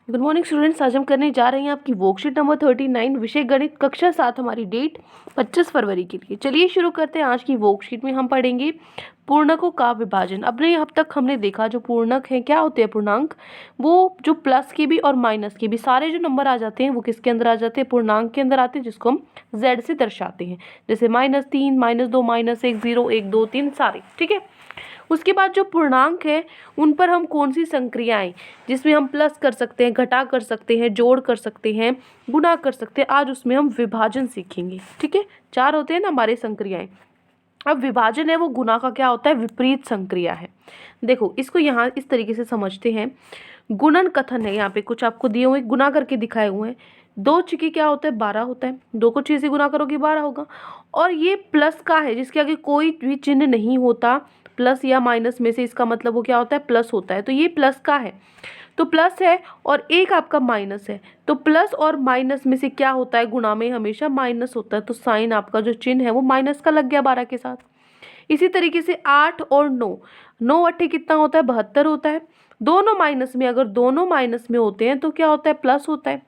Good morning students, आज हम करने जा रहे हैं आपकी वर्कशीट नंबर 39, विषय गणित, कक्षा 7। हमारी डेट 25 फरवरी के लिए। चलिए शुरू करते हैं। आज की वर्कशीट में हम पढ़ेंगे पूर्णकों का विभाजन। अपने अब तक हमने देखा जो पूर्णक है क्या होते हैं पूर्णांक, वो जो प्लस के भी और माइनस के भी सारे जो नंबर आ जाते हैं वो किसके अंदर आ जाते हैं, पूर्णांक के अंदर आते हैं, जिसको हम z से दर्शाते हैं। जैसे -3, -2, -1, 0, 1, 2, 3 सारे, ठीक है। उसके बाद जो पूर्णांक है उन पर हम कौन सी संक्रियाएं, जिसमें हम प्लस कर सकते हैं, घटा कर सकते हैं, जोड़ कर सकते हैं, गुणा कर सकते हैं, आज उसमें हम विभाजन सीखेंगे। ठीक है, 4 होते हैं ना हमारे संक्रियाएं। अब विभाजन है वो गुणा का क्या होता है, विपरीत संक्रिया है। देखो इसको यहाँ इस तरीके से समझते हैं। गुणन कथन है, यहाँ पे कुछ आपको दिए हुए गुणा करके दिखाए हुए हैं। 2 छक्के क्या होता है, 12 होता है। 2 को 6 से गुणा करोगे 12 होगा। और ये प्लस का है जिसके आगे कोई भी चिन्ह नहीं होता, प्लस या माइनस में से, इसका मतलब वो क्या होता है, प्लस होता है। तो ये प्लस का है, तो प्लस है, और एक आपका माइनस है। तो प्लस और माइनस में से क्या होता है, गुणा में हमेशा माइनस होता है। तो साइन आपका जो चिन्ह है वो माइनस का लग गया 12 के साथ। इसी तरीके से 8 और 9, 9 अट्ठे कितना होता है, 72 होता है। दोनों माइनस में, अगर दोनों माइनस में होते हैं तो क्या होता है, प्लस होता है।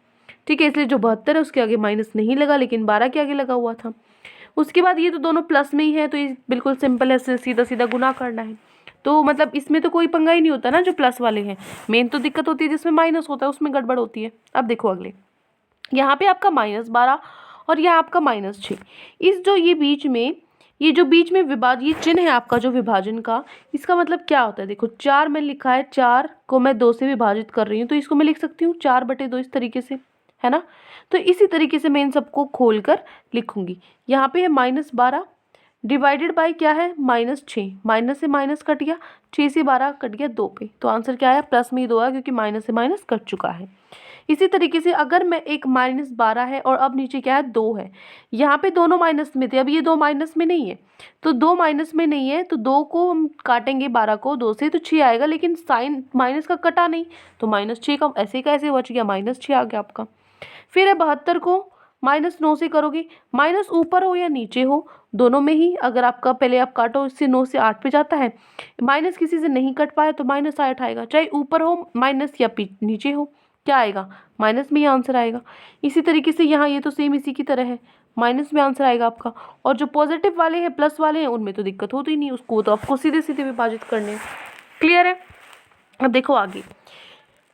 ठीक है, इसलिए जो 72 है उसके आगे माइनस नहीं लगा, लेकिन 12 के आगे लगा हुआ था। उसके बाद ये तो दोनों प्लस में ही है, तो ये बिल्कुल सिंपल है, सीधा सीधा गुना करना है। तो मतलब इसमें तो कोई पंगा ही नहीं होता ना जो प्लस वाले हैं। मेन तो दिक्कत होती है जिसमें माइनस होता है, उसमें गड़बड़ होती है। अब देखो अगले, यहाँ पे आपका -12 और यहाँ आपका -6। इस जो ये बीच में, ये जो बीच में ये चिन्ह है आपका जो विभाजन का, इसका मतलब क्या होता है। देखो 4 में लिखा है, 4 को मैं 2 से विभाजित कर रही हूँ, तो इसको मैं लिख सकती हूँ 4/2 इस तरीके से, है ना। तो इसी तरीके से मैं इन सबको खोल कर लिखूंगी। यहाँ पे है -12 डिवाइडेड बाय क्या है, -6। माइनस से माइनस कट गया, 6 से 12 कट गया 2 पे, तो आंसर क्या आया, प्लस में ही 2 आया, क्योंकि माइनस से माइनस कट चुका है। इसी तरीके से अगर मैं एक -12 है और अब नीचे क्या है, 2 है। यहाँ पे दोनों माइनस में थे, अब ये 2 माइनस में नहीं है, तो 2 माइनस में नहीं है, तो 2 को हम काटेंगे 12 को 2 से, तो 6 आएगा, लेकिन साइन माइनस का कटा नहीं, तो -6 का ऐसे का ऐसे बच गया, -6 आ गया आपका। फिर है 72 को -9 से करोगे, माइनस ऊपर हो या नीचे हो, दोनों में ही अगर आपका पहले आप काटो, इससे 9 से 8 पे जाता है, माइनस किसी से नहीं कट पाया तो -8 आएगा, चाहे ऊपर हो माइनस या नीचे हो, क्या आएगा, माइनस में ही आंसर आएगा। इसी तरीके से यहाँ ये तो सेम इसी की तरह है, माइनस में आंसर आएगा आपका। और जो पॉजिटिव वाले हैं, प्लस वाले हैं, उनमें तो दिक्कत होती ही नहीं, उसको तो आपको सीधे सीधे विभाजित करने हैं। क्लियर है। अब देखो आगे,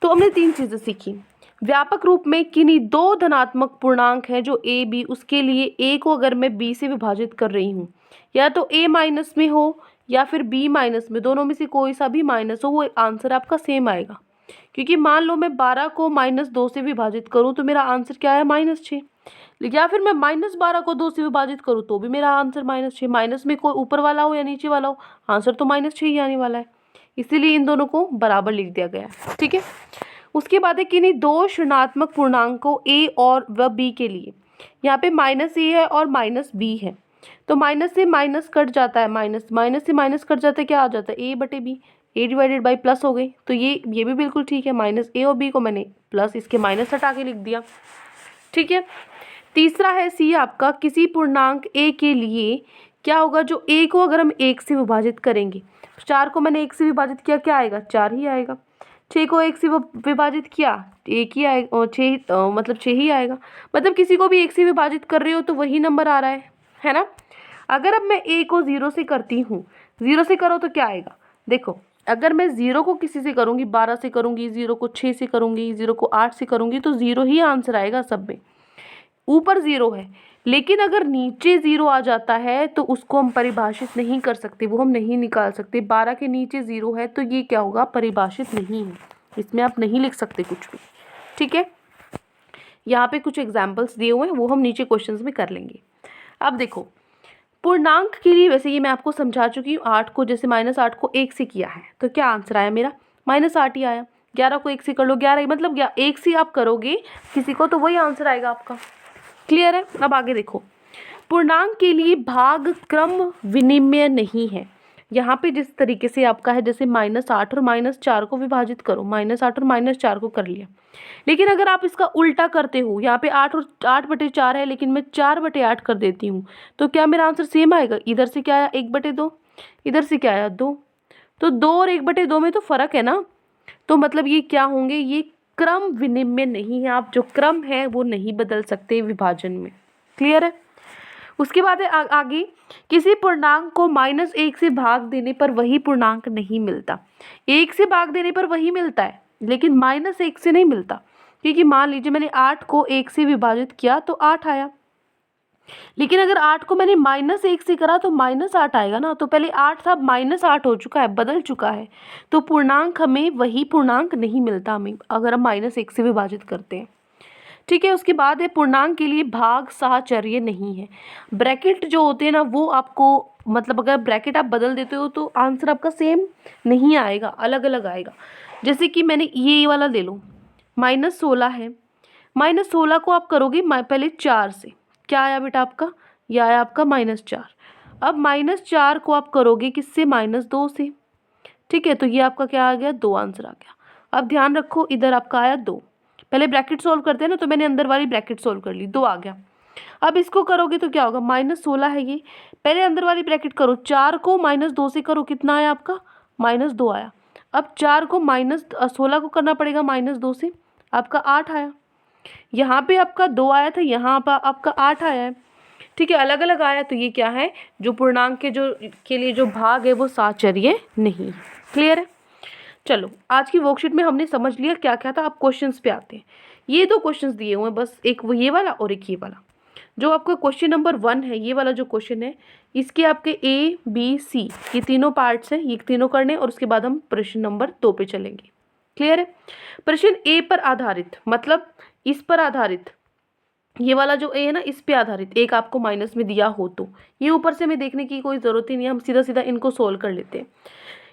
तो हमने 3 चीजें सीखी। व्यापक रूप में किन्हीं 2 धनात्मक पूर्णांक हैं जो a b, उसके लिए a को अगर मैं b से विभाजित कर रही हूँ, या तो a माइनस में हो या फिर b माइनस में, दोनों में से कोई सा भी माइनस हो, वो आंसर आपका सेम आएगा। क्योंकि मान लो मैं 12 को -2 से विभाजित करूँ तो मेरा आंसर क्या है, -6। या फिर मैं -12 को 2 से विभाजित करूँ तो भी मेरा आंसर -6। माइनस में कोई ऊपर वाला हो या नीचे वाला हो, आंसर तो -6 ही आने वाला है। इसीलिए इन दोनों को बराबर लिख दिया गया है। ठीक है, उसके बाद है किन्हीं 2 ऋणात्मक पूर्णांकों a और व b के लिए, यहाँ पे -a है और -b है, तो माइनस से माइनस कट जाता है, माइनस से माइनस कट जाता है, क्या आ जाता है, a/b, a divided by plus हो गई, तो ये भी बिल्कुल ठीक है। -a और b को मैंने प्लस इसके माइनस हटा के लिख दिया। ठीक है, तीसरा है c आपका, किसी पूर्णांक a के लिए क्या होगा, जो a को अगर हम 1 से विभाजित करेंगे, 4 को मैंने 1 से विभाजित किया, क्या आएगा, 4 ही आएगा। 6 को 1 से विभाजित किया, 1 ही आएगा, और 6 मतलब 6 ही आएगा। मतलब किसी को भी 1 से विभाजित कर रही हो तो वही नंबर आ रहा है ना। अगर अब मैं a को 0 से करती हूँ, 0 से करो तो क्या आएगा, देखो अगर मैं 0 को किसी से करूँगी, 12 से करूँगी, 0 को 6 से करूँगी, 0 को 8 से करूँगी, तो 0 ही आंसर आएगा सब में। ऊपर 0 है, लेकिन अगर नीचे 0 आ जाता है तो उसको हम परिभाषित नहीं कर सकते, वो हम नहीं निकाल सकते। 12 के नीचे 0 है तो ये क्या होगा, परिभाषित नहीं है, इसमें आप नहीं लिख सकते कुछ भी। ठीक है, यहाँ पे कुछ एग्जाम्पल्स दिए हुए हैं, वो हम नीचे क्वेश्चंस में कर लेंगे। अब देखो पूर्णांक के लिए, वैसे ये मैं आपको समझा चुकी हूँ। 8 को जैसे -8 को 1 से किया है तो क्या आंसर आया मेरा, -8 ही आया। 11 को 1 से कर लो, 11 ही, मतलब 1 से आप करोगे किसी को तो वही आंसर आएगा आपका। क्लियर है। अब आगे देखो, पूर्णांक के लिए भाग क्रम विनिमय नहीं है। यहाँ पे जिस तरीके से आपका है, जैसे -8 और -4 को विभाजित करो, -8 और -4 को कर लिया, लेकिन अगर आप इसका उल्टा करते हो, यहाँ पे 8 और 8/4 है, लेकिन मैं 4/8 कर देती हूँ, तो क्या मेरा आंसर सेम आएगा। इधर से क्या आया, 1/2, इधर से क्या आया, 2, तो 2 और 1/2 में तो फर्क है ना, तो मतलब ये क्या होंगे, ये क्रम विनिमय नहीं है, आप जो क्रम है वो नहीं बदल सकते विभाजन में। क्लियर है। उसके बाद है आगे, किसी पूर्णांक को -1 से भाग देने पर वही पूर्णांक नहीं मिलता। 1 से भाग देने पर वही मिलता है, लेकिन -1 से नहीं मिलता, क्योंकि मान लीजिए मैंने 8 को 1 से विभाजित किया तो 8 आया, लेकिन अगर 8 को मैंने -1 से करा तो -8 आएगा ना। तो पहले 8 था, -8 हो चुका है, बदल चुका है, तो पूर्णांक हमें वही पूर्णांक नहीं मिलता हमें अगर हम -1 से विभाजित करते हैं। ठीक है। उसके बाद है पूर्णांक के लिए भाग साहचर्य नहीं है। ब्रैकेट जो होते हैं ना वो आपको, मतलब अगर ब्रैकेट आप बदल देते हो तो आंसर आपका सेम नहीं आएगा, अलग अलग आएगा। जैसे कि मैंने ये वाला ले लो, -16 है, -16 को आप करोगे पहले 4 से, क्या आया बेटा आपका, यह आया आपका -4। अब -4 को आप करोगे किससे, -2 से। ठीक है, तो ये आपका क्या आ गया, 2 आंसर आ गया। अब ध्यान रखो इधर आपका आया 2, पहले ब्रैकेट सॉल्व करते हैं ना, तो मैंने अंदर वाली ब्रैकेट सॉल्व कर ली, 2 आ गया। अब इसको करोगे तो क्या होगा, -16 है ये, पहले अंदर वाली ब्रैकेट करो, 4 को -2 से करो, कितना आया आपका, -2 आया। अब 4 को -16 को करना पड़ेगा -2 से, आपका 8 आया। यहाँ पे आपका 2 आया था, यहाँ पर आपका 8 आया है। ठीक है, अलग अलग आया, तो ये क्या है, जो पूर्णांक के लिए जो भाग है वो साहचर्य नहीं। क्लियर है। चलो, आज की वर्कशीट में हमने समझ लिया क्या क्या था। अब क्वेश्चंस पे आते हैं। ये 2 क्वेश्चंस दिए हुए हैं बस, एक वो ये वाला और एक ये वाला। जो आपका क्वेश्चन नंबर 1 है, ये वाला जो क्वेश्चन है, इसके आपके A B C ये तीनों पार्ट्स हैं, ये तीनों करने, और उसके बाद हम प्रश्न नंबर 2 पे चलेंगे। क्लियर है। प्रश्न A पर आधारित, मतलब इस पर आधारित, ये वाला जो A है ना, इस पे आधारित एक आपको माइनस में दिया हो तो ये ऊपर से हमें देखने की कोई ज़रूरत ही नहीं है, हम सीधा सीधा इनको सोल्व कर लेते हैं।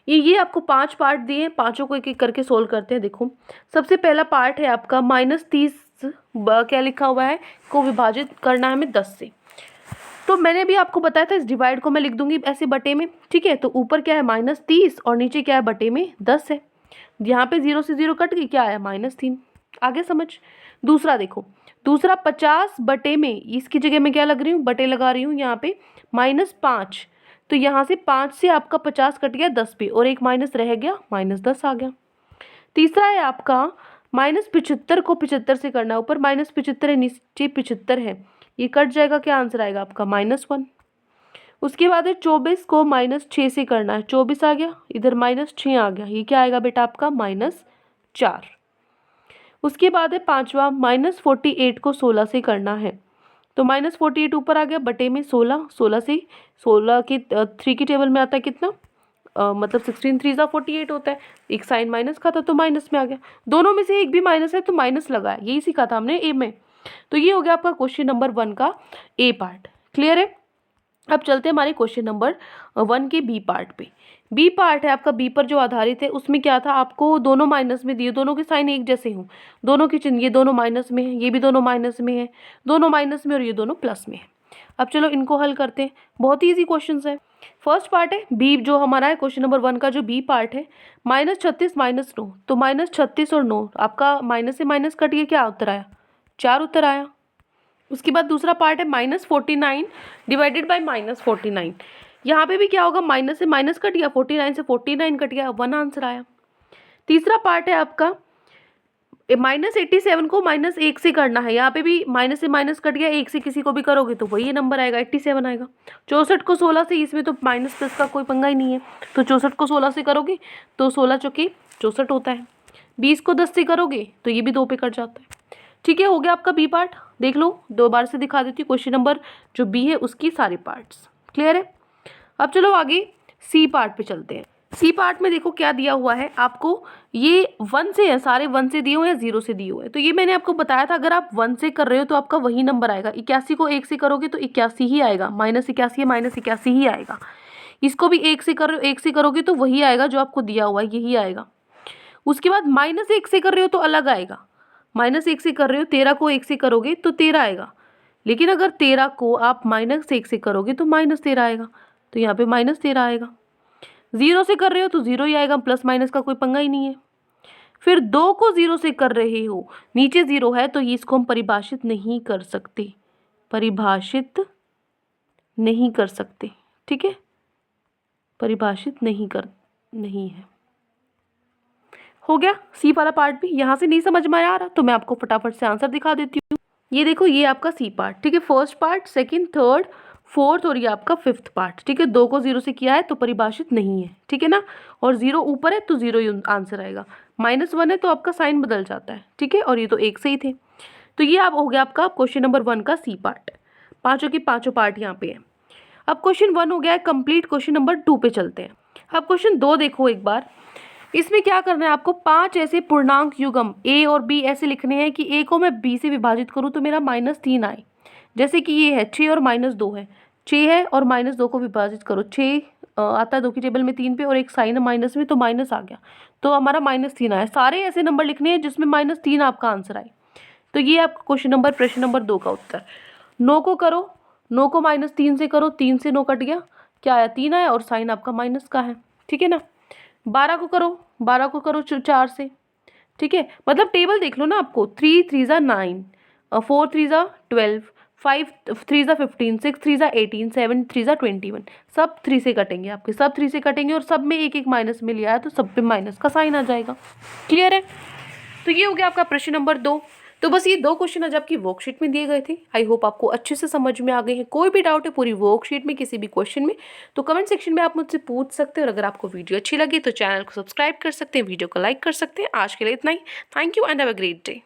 ये आपको 5 पार्ट दिए हैं, पांचों को एक एक करके सोल्व करते हैं। देखो, सबसे पहला पार्ट है आपका -30 क्या लिखा हुआ है, को विभाजित करना है हमें 10 से। तो मैंने भी आपको बताया था, इस डिवाइड को मैं लिख दूंगी ऐसे बटे में। ठीक है, तो ऊपर क्या है -30 और नीचे क्या है, बटे में 10 है। यहाँ पे 0 से 0 कट गई, क्या आया, -3। आगे समझ। दूसरा देखो, दूसरा 50 बटे में, इसकी जगह मैं क्या लग रही हूँ, बटे लगा रही हूँ यहाँ पे, -5, तो यहाँ से 5 से आपका 50 कट गया 10 पे, और एक माइनस रह गया, -10 आ गया। तीसरा है आपका -75 को 75 से करना है, ऊपर -75 है, नीचे 75 है, ये कट जाएगा, क्या आंसर आएगा आपका, -1। उसके बाद है 24 को -6 से करना है, 24 आ गया, इधर -6 आ गया, ये क्या आएगा बेटा आपका, -4। उसके बाद है पांचवा -48 को 16 से करना है, तो -48 ऊपर आ गया, बटे में 16, 16 से 16 के 3 की टेबल में आता है कितना, मतलब 16 3 सा 48 होता है, एक साइन माइनस का था तो माइनस में आ गया, दोनों में से एक भी माइनस है तो माइनस लगा है, यही सीखा था हमने ए में। तो ये हो गया आपका क्वेश्चन नंबर 1 का ए पार्ट। क्लियर है। अब चलते हैं हमारे क्वेश्चन नंबर 1 के बी पार्ट पे। बी पार्ट है आपका, बी पर जो आधारित है, उसमें क्या था, आपको दोनों माइनस में दिए, दोनों के साइन एक जैसे हों, दोनों के चिन्ह, ये दोनों माइनस में है, ये भी दोनों माइनस में है, दोनों माइनस में, और ये दोनों प्लस में है। अब चलो इनको हल करते हैं, बहुत ही ईजी क्वेश्चन है। फर्स्ट पार्ट है बी, जो हमारा है क्वेश्चन नंबर 1 का जो बी पार्ट है, -36 -9, तो -36 और 9 आपका माइनस से माइनस कट गया, क्या उत्तर आया, 4 उत्तर आया। उसके बाद दूसरा पार्ट है -49 डिवाइडेड बाय -49, यहाँ पे भी क्या होगा, माइनस से माइनस कट गया, 49 से 49 कट गया, 1 आंसर आया। तीसरा पार्ट है आपका -87 को -1 से करना है, यहाँ पे भी माइनस से माइनस कट गया, 1 से किसी को भी करोगे तो वही नंबर आएगा, 87 आएगा। 64 को 16 से, इसमें तो माइनस प्लस का कोई पंगा ही नहीं है, तो 64 को 16 से करोगे तो 16 चौके 64 होता है। 20 को 10 से करोगे तो ये भी 2 पे कट जाता है। ठीक है, हो गया आपका बी पार्ट। देख लो, 2 बार से दिखा देती हूँ, क्वेश्चन नंबर जो बी है उसकी सारे पार्ट्स। क्लियर है। अब चलो आगे सी पार्ट पे चलते हैं। सी पार्ट में देखो क्या दिया हुआ है आपको, ये 1 से है, सारे 1 से दिए हुए हैं, 0 से दिए हुए हैं। तो ये मैंने आपको बताया था, अगर आप 1 से कर रहे हो तो आपका वही नंबर आएगा। 81 को 1 से करोगे तो 81 ही आएगा, -81 है, -81 ही आएगा। इसको भी 1 से कर रहे हो, 1 से करोगे तो वही आएगा जो आपको दिया हुआ है, यही आएगा। उसके बाद -1 से कर रहे हो तो अलग आएगा, -1 से कर रहे हो, 13 को 1 से करोगे तो 13 आएगा, लेकिन अगर 13 को आप -1 से करोगे तो -13 आएगा, तो यहाँ पे -13 आएगा। 0 से कर रहे हो तो 0 ही आएगा, प्लस माइनस का कोई पंगा ही नहीं है। फिर 2 को 0 से कर रहे हो, नीचे 0 है, तो इसको हम परिभाषित नहीं कर सकते, परिभाषित नहीं कर सकते। ठीक है, परिभाषित नहीं है, हो गया सी वाला पार्ट भी। यहाँ से नहीं समझ में आ रहा तो मैं आपको फटाफट से आंसर दिखा देती हूँ। ये देखो, ये आपका सी पार्ट, ठीक है, first part, second, third, fourth और ये आपका फिफ्थ पार्ट, ठीक है। 2 को 0 से किया है तो परिभाषित नहीं है, ठीक है ना, और 0 ऊपर है तो 0 ही आंसर आएगा। -1 है तो आपका साइन बदल जाता है, ठीक है, और ये तो 1 से ही थे। तो ये आप हो गया आपका क्वेश्चन नंबर 1 का सी पार्ट। पांचों के पांचों पार्ट यहाँ पे है। अब क्वेश्चन 1 हो गया है कंप्लीट। क्वेश्चन नंबर 2 पे चलते हैं। अब क्वेश्चन 2 देखो एक बार। इसमें क्या करना है आपको, 5 ऐसे पूर्णांक युग्म a और b ऐसे लिखने हैं कि a को मैं b से विभाजित करूं तो मेरा -3 आए। जैसे कि ये है 6 और -2 है, 6 है और -2 को विभाजित करो, 6 आता है 2 की टेबल में 3 पे और एक साइन है माइनस में तो माइनस आ गया, तो हमारा -3 आया। सारे ऐसे नंबर लिखने हैं जिसमें -3 आपका आंसर आए। तो ये आपका क्वेश्चन नंबर, प्रश्न नंबर 2 का उत्तर। 9 को करो, 9 को -3 से करो, 3 से 9 कट गया, क्या आया, 3 आया और साइन आपका माइनस का है, ठीक है ना। 12 को करो, 12 को करो 4 से, ठीक है, मतलब टेबल देख लो ना आपको, 3 3 ज़ा 9, 4 3 ज़ा 12, 5 3 ज़ा 15, 6 3 ज़ा 18, 7 3 ज़ा 21, सब 3 से कटेंगे आपके, सब 3 से कटेंगे और सब में एक एक माइनस में लिया है तो सब पे माइनस का साइन आ जाएगा। क्लियर है। तो ये हो गया आपका प्रश्न नंबर 2। तो बस ये 2 क्वेश्चन आज आपकी वर्कशीट में दिए गए थे। आई होप आपको अच्छे से समझ में आ गए हैं। कोई भी डाउट है पूरी वर्कशीट में किसी भी क्वेश्चन में तो कमेंट सेक्शन में आप मुझसे पूछ सकते हैं। और अगर आपको वीडियो अच्छी लगी तो चैनल को सब्सक्राइब कर सकते हैं, वीडियो को लाइक कर सकते हैं। आज के लिए इतना ही। Thank you and have a great day.